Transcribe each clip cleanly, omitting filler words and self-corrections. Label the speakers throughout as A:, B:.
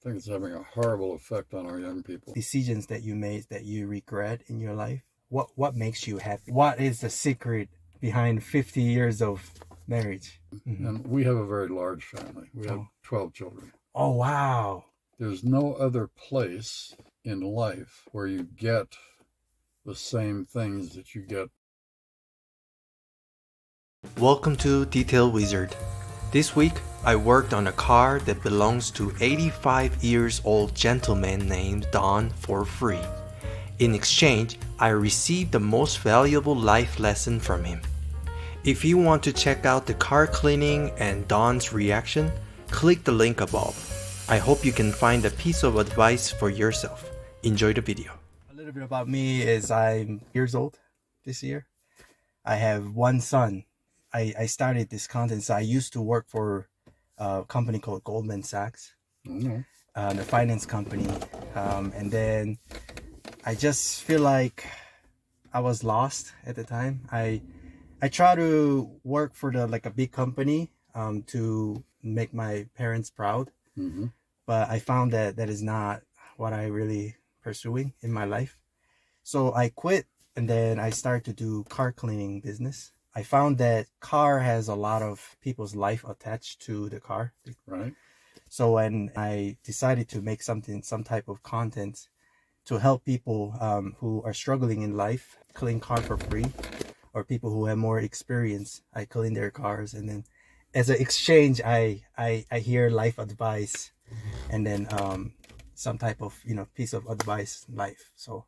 A: I think it's having a horrible effect on our young people.
B: decisions that you made that you regret in your life? What makes you happy? What is the secret behind 50 years of marriage? Mm-hmm.
A: And we have a very large family. We have 12 children.
B: Oh, wow.
A: There's no other place in life where you get the same things that you get.
C: Welcome to Detail Wizard. This week, I worked on a car that belongs to 85 years old gentleman named Don for free. In exchange, I received the most valuable life lesson from him. If you want to check out the car cleaning and Don's reaction, click the link above. I hope you can find a piece of advice for yourself. Enjoy the video.
B: A little bit about me is I'm years old this year. I have one son. I started this content, so I used to work for a company called Goldman Sachs, the finance company, and then I just feel like I was lost at the time. I try to work for a big company to make my parents proud, but I found that is not what I really pursuing in my life. So I quit, and then I started to do car cleaning business. I found that car has a lot of people's life attached to the car.
A: Right.
B: So when I decided to make some type of content to help people who are struggling in life, clean car for free, or people who have more experience, I clean their cars, and then as an exchange, I hear life advice, and then some type of piece of advice in life. So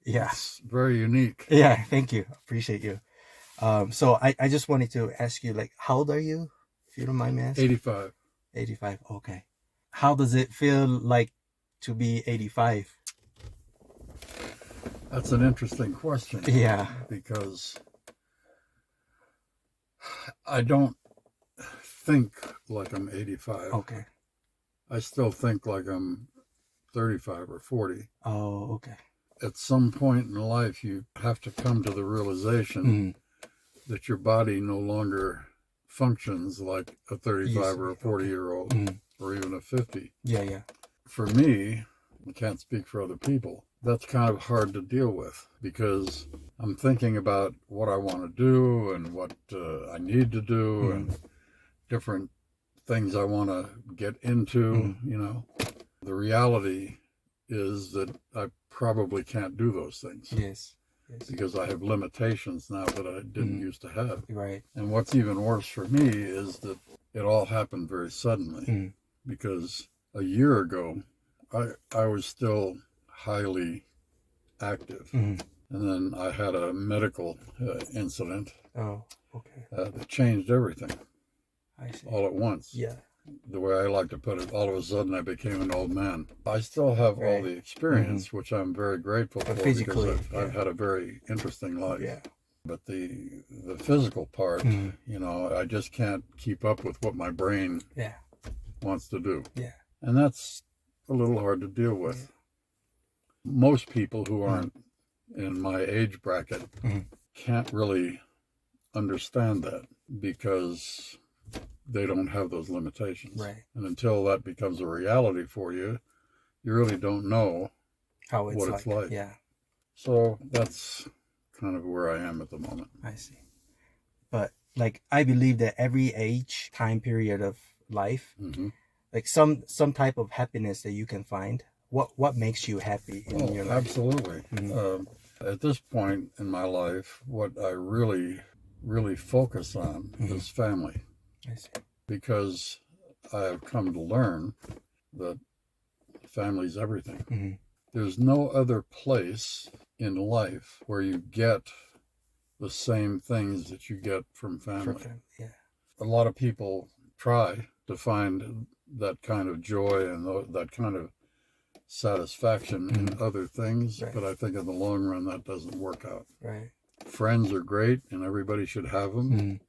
B: yeah,
A: it's very unique.
B: Yeah, thank you, appreciate you. So I just wanted to ask you, like, how old are you, if you don't mind me asking?
A: 85.
B: 85, okay. How does it feel like to be 85?
A: That's an interesting question.
B: Yeah.
A: Because I don't think like I'm 85.
B: Okay.
A: I still think like I'm 35 or 40.
B: Oh, okay.
A: At some point in life, you have to come to the realization that your body no longer functions like a 35 or a 40-year-old or even a 50.
B: Yeah.
A: For me, I can't speak for other people, that's kind of hard to deal with because I'm thinking about what I want to do and what I need to do and different things I want to get into, The reality is that I probably can't do those things.
B: Yes.
A: Because I have limitations now that I didn't used to have.
B: Right.
A: And what's even worse for me is that it all happened very suddenly. Because a year ago, I was still highly active. And then I had a medical incident.
B: Oh, okay.
A: That changed everything.
B: I see.
A: All at once.
B: Yeah.
A: The way I like to put it, all of a sudden I became an old man. I still have all the experience, which I'm very grateful for
B: physically,
A: because I've had a very interesting life.
B: Yeah.
A: But the physical part, I just can't keep up with what my brain wants to do.
B: Yeah.
A: And that's a little hard to deal with. Yeah. Most people who aren't in my age bracket can't really understand that because they don't have those limitations.
B: Right.
A: And until that becomes a reality for you, you really don't know what it's like.
B: Yeah.
A: So that's kind of where I am at the moment.
B: I see. But I believe that every age, time period of life, some type of happiness that you can find. What makes you happy in your life?
A: Absolutely. At this point in my life, what I really, really focus on is family.
B: I see.
A: Because I have come to learn that family's everything. There's no other place in life where you get the same things that you get from family.
B: Yeah.
A: A lot of people try to find that kind of joy and that kind of satisfaction in other things, but I think in the long run that doesn't work out.
B: Right.
A: Friends are great and everybody should have them.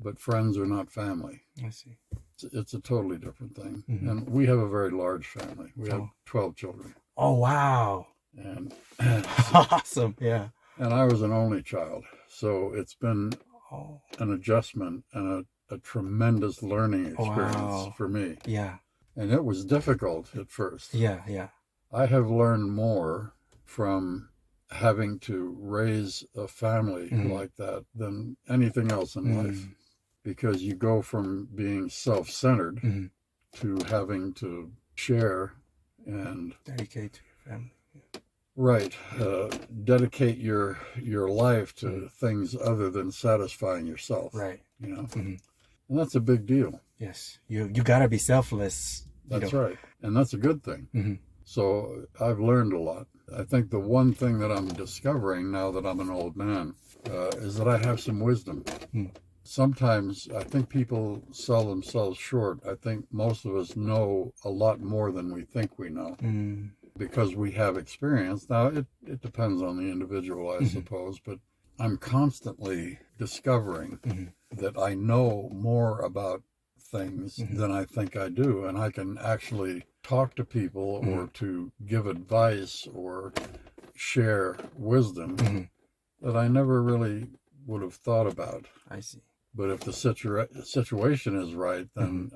A: But friends are not family.
B: I see.
A: It's a totally different thing. And we have a very large family. We have 12 children.
B: Oh, wow.
A: And
B: awesome. Yeah.
A: And I was an only child. So it's been an adjustment and a tremendous learning experience for me.
B: Yeah.
A: And it was difficult at first.
B: Yeah, yeah.
A: I have learned more from having to raise a family like that than anything else in life, because you go from being self-centered to having to share and
B: Dedicate to your family.
A: right, dedicate your life to things other than satisfying yourself.
B: Right.
A: You know, and that's a big deal.
B: Yes. You gotta be selfless.
A: That's right, and that's a good thing. So I've learned a lot. I think the one thing that I'm discovering now that I'm an old man is that I have some wisdom. Sometimes I think people sell themselves short. I think most of us know a lot more than we think we know because we have experience. Now, it depends on the individual, I suppose, but I'm constantly discovering that I know more about things than I think I do, and I can actually talk to people or to give advice or share wisdom that I never really would have thought about.
B: I see.
A: But if the situation is right, then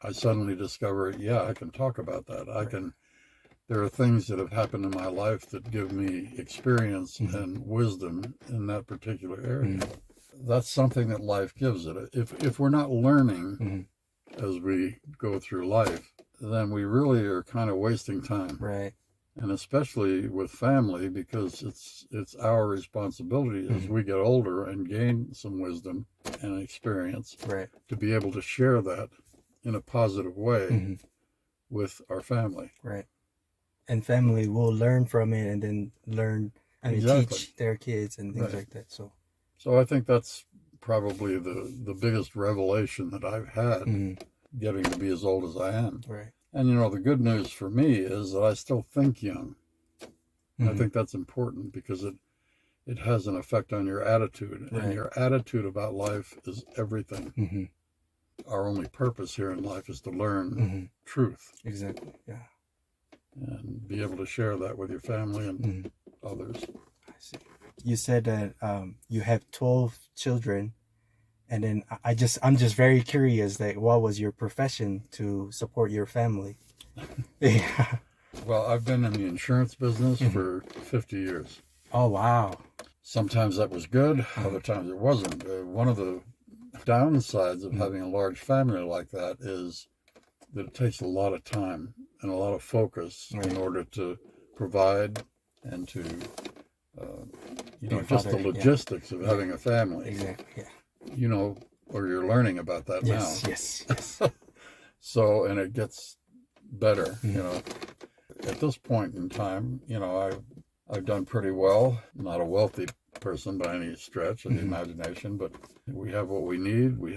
A: I suddenly discover, yeah, I can talk about that. I can. There are things that have happened in my life that give me experience and wisdom in that particular area. That's something that life gives it. If we're not learning as we go through life, then we really are kind of wasting time.
B: Right.
A: And especially with family, because it's our responsibility as we get older and gain some wisdom and experience to be able to share that in a positive way with our family.
B: Right. And family will learn from it and then learn and teach their kids and things like that.
A: So I think that's probably the biggest revelation that I've had getting to be as old as I am.
B: Right.
A: And, you know, the good news for me is that I still think young. I think that's important because it has an effect on your attitude. And your attitude about life is everything. Our only purpose here in life is to learn truth.
B: Exactly, yeah.
A: And be able to share that with your family and others.
B: I see. You said that you have 12 children. And then I'm just very curious, like, what was your profession to support your family? Yeah.
A: Well, I've been in the insurance business for 50 years.
B: Oh, wow.
A: Sometimes that was good, other times it wasn't. One of the downsides of having a large family like that is that it takes a lot of time and a lot of focus in order to provide and to, just the logistics of having a family.
B: Exactly, yeah.
A: You know, or you're learning about that now.
B: Yes.
A: So, and it gets better, you know. At this point in time, you know, I've done pretty well. I'm not a wealthy person by any stretch of the imagination, but we have what we need. We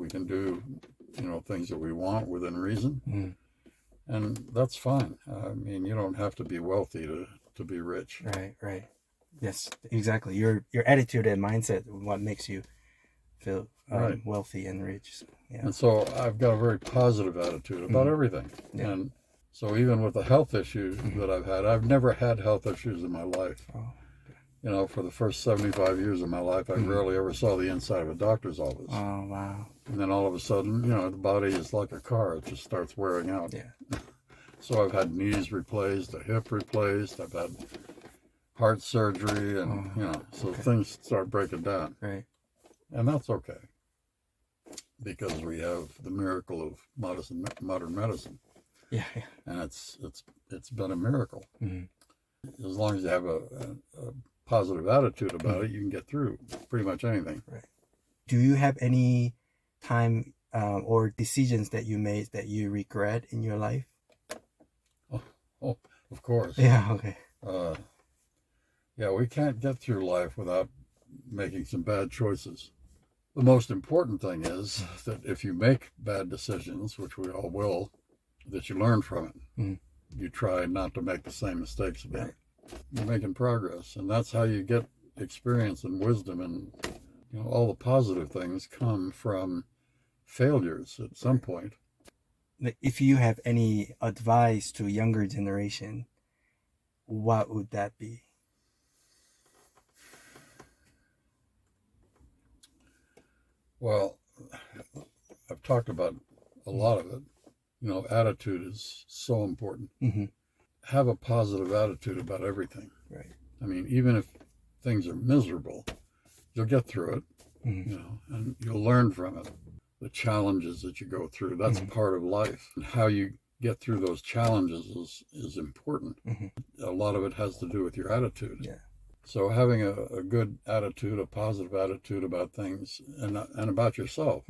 A: can do, you know, things that we want within reason. And that's fine. I mean, you don't have to be wealthy to be rich.
B: Right. Yes, exactly. Your attitude and mindset, what makes you feel wealthy and rich. So, yeah.
A: And so I've got a very positive attitude about everything. Yeah. And so even with the health issues that I've had, I've never had health issues in my life.
B: Oh, okay.
A: You know, for the first 75 years of my life, I rarely ever saw the inside of a doctor's office.
B: Oh, wow.
A: And then all of a sudden, you know, the body is like a car. It just starts wearing out.
B: Yeah.
A: So I've had knees replaced, a hip replaced. I've had heart surgery and, you know, so things start breaking down.
B: Right.
A: And that's okay, because we have the miracle of modern medicine.
B: Yeah.
A: And it's been a miracle. As long as you have a positive attitude about it, you can get through pretty much anything.
B: Right. Do you have any time or decisions that you made that you regret in your life?
A: Oh, of course.
B: Yeah. Okay.
A: Yeah, we can't get through life without making some bad choices. The most important thing is that if you make bad decisions, which we all will, that you learn from it. You try not to make the same mistakes again. You're making progress, and that's how you get experience and wisdom, and you know, all the positive things come from failures at some point.
B: If you have any advice to younger generation, what would that be? Well, I've talked about a lot of it.
A: attitude is so important.
B: Mm-hmm.
A: Have a positive attitude about everything.
B: Right.
A: I mean, even if things are miserable, you'll get through it,
B: Mm-hmm.
A: and you'll learn from it. The challenges that you go through, that's part of life. And how you get through those challenges is important.
B: Mm-hmm.
A: A lot of it has to do with your attitude.
B: Yeah.
A: So having a good attitude, a positive attitude about things and about yourself,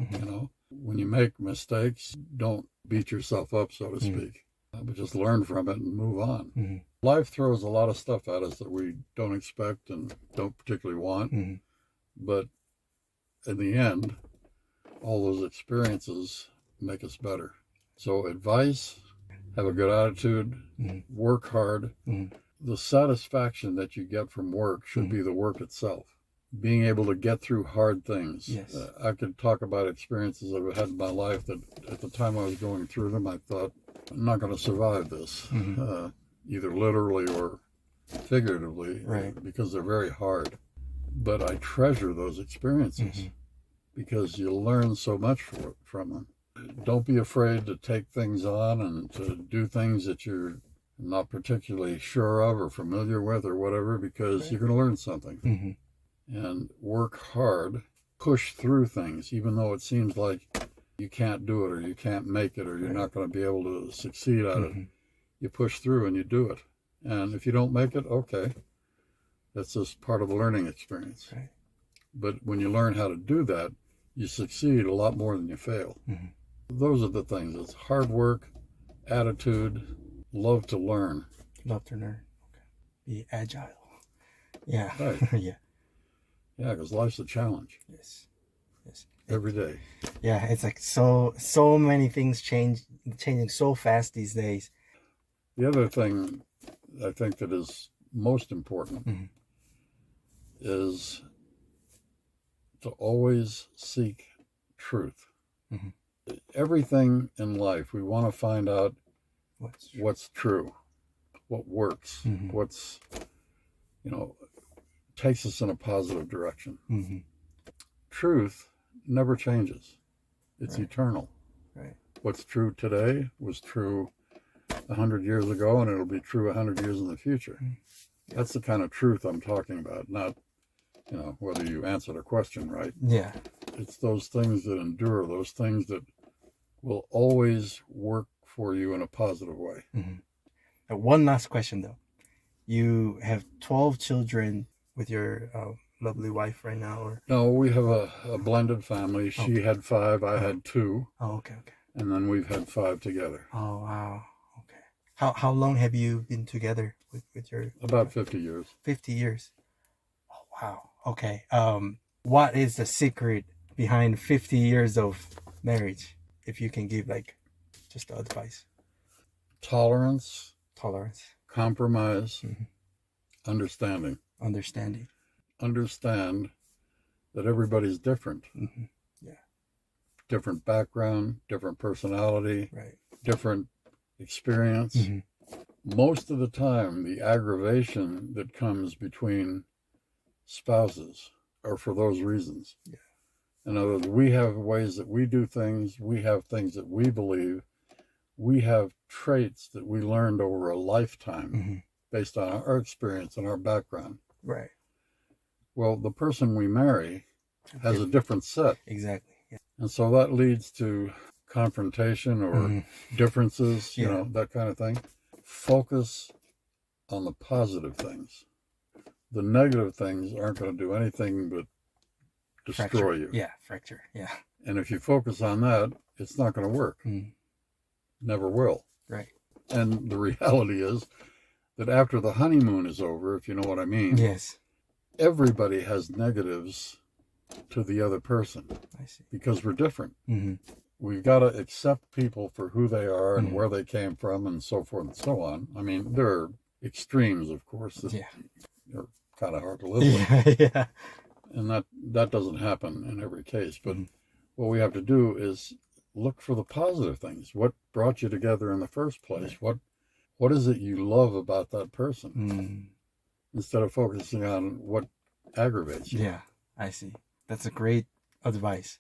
A: when you make mistakes, don't beat yourself up, so to speak, but just learn from it and move on.
B: Mm-hmm.
A: Life throws a lot of stuff at us that we don't expect and don't particularly want, but in the end, all those experiences make us better. So advice, have a good attitude, work hard. The satisfaction that you get from work should be the work itself. Being able to get through hard things.
B: Yes.
A: I could talk about experiences I've had in my life that at the time I was going through them, I thought, I'm not going to survive this, either literally or figuratively,
B: Right.
A: because they're very hard. But I treasure those experiences because you learn so much from them. Don't be afraid to take things on and to do things that you're not particularly sure of or familiar with or whatever, because you're going to learn something. And work hard, push through things, even though it seems like you can't do it or you can't make it or you're not going to be able to succeed at it. You push through and you do it. And if you don't make it, okay, that's just part of the learning experience.
B: Right.
A: But when you learn how to do that, you succeed a lot more than you fail. Those are the things. It's hard work, attitude, love to learn.
B: Love to learn. Okay. Be agile. Yeah.
A: Right.
B: Yeah.
A: Yeah, because life's a challenge
B: Yes. Yes.
A: every day.
B: Yeah, it's like so many things changing so fast these days.
A: The other thing I think that is most important is to always seek truth. Everything in life, we want to find out what's true, what works, what's, takes us in a positive direction. Truth never changes. It's eternal.
B: Right.
A: What's true today was true 100 years ago, and it'll be true 100 years in the future. That's the kind of truth I'm talking about, not, whether you answered a question right.
B: Yeah.
A: It's those things that endure, those things that will always work for you in a positive way.
B: One last question, though. You have 12 children with your lovely wife right now, or?
A: No, we have a blended family. She had 5, I had 2.
B: Oh, okay.
A: And then we've had 5 together.
B: Oh, wow. Okay. How long have you been together with your?
A: About 50 years.
B: 50 years. Oh, wow. Okay. What is the secret behind 50 years of marriage? If you can give just advice.
A: Tolerance, compromise, understanding. Understand that everybody's different.
B: Yeah.
A: Different background, different personality,
B: Right.
A: different experience. Most of the time, the aggravation that comes between spouses are for those reasons.
B: Yeah.
A: In other words, we have ways that we do things, we have things that we believe, we have traits that we learned over a lifetime based on our experience and our background.
B: Right.
A: Well, the person we marry has a different set.
B: Exactly. Yeah.
A: And so that leads to confrontation or differences, that kind of thing. Focus on the positive things. The negative things aren't going to do anything but destroy you.
B: Yeah, fracture. Yeah.
A: And if you focus on that, it's not going to work. Never will.
B: Right.
A: And the reality is that after the honeymoon is over, if you know what I mean,
B: Yes.
A: everybody has negatives to the other person.
B: I see.
A: Because we're different. We've got to accept people for who they are and where they came from and so forth and so on. I mean, there are extremes, of course, that are kind of hard to live with.
B: Yeah.
A: And that doesn't happen in every case. But what we have to do is look for the positive things. What brought you together in the first place? What is it you love about that person? Instead of focusing on what aggravates you.
B: Yeah, I see. That's a great advice.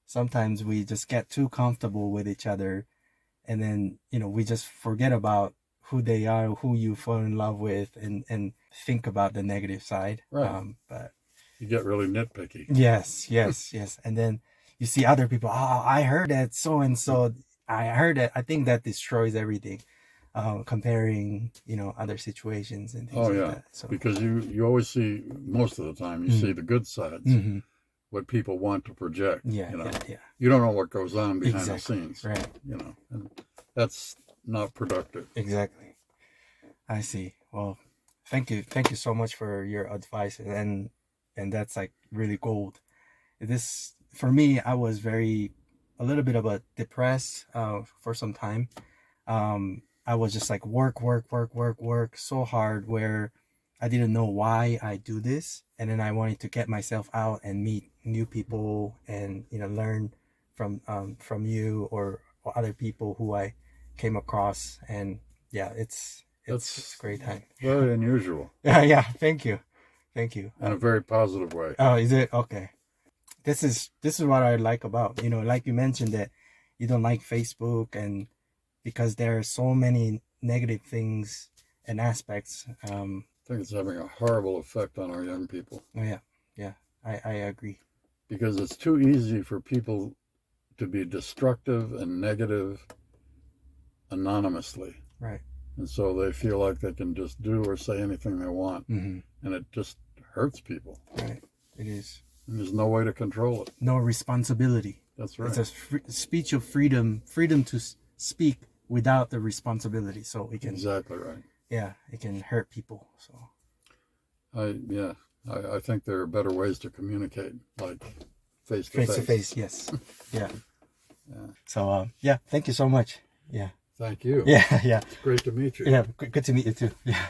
B: Sometimes we just get too comfortable with each other and then we just forget about who they are, who you fall in love with, and think about the negative side.
A: Right.
B: But
A: You get really nitpicky.
B: yes, and then you see other people. Oh, I heard that so and so. I heard that. I think that destroys everything. Comparing, other situations and things
A: Oh
B: like
A: yeah,
B: that. So
A: because you always see, most of the time, you see the good sides, what people want to project.
B: yeah,
A: you know,
B: yeah.
A: you don't know what goes on behind the
B: Exactly.
A: scenes.
B: Right.
A: And that's not productive.
B: Exactly. I see. Well, thank you so much for your advice, and that's like really gold. This, for me, I was a little bit of a depressed for some time. I was just like work so hard, where I didn't know why I do this, and then I wanted to get myself out and meet new people and learn from you or other people who I came across, and yeah, it's a great time.
A: Very unusual.
B: Yeah, thank you.
A: In a very positive way.
B: Oh, is it? Okay. This is what I like about, like you mentioned that you don't like Facebook, and because there are so many negative things and aspects.
A: I think it's having a horrible effect on our young people.
B: Oh yeah, I agree.
A: Because it's too easy for people to be destructive and negative anonymously.
B: Right.
A: And so they feel like they can just do or say anything they want. And it just hurts people.
B: Right. It is.
A: And there's no way to control it.
B: No responsibility.
A: That's right.
B: It's a speech of freedom to speak without the responsibility. So it can.
A: Exactly right.
B: Yeah, it can hurt people. So.
A: I think there are better ways to communicate, like face to face.
B: Face to face, yes. Yeah. So thank you so much. Yeah.
A: Thank you.
B: Yeah.
A: It's great to meet you.
B: Yeah, good to meet you too. Yeah.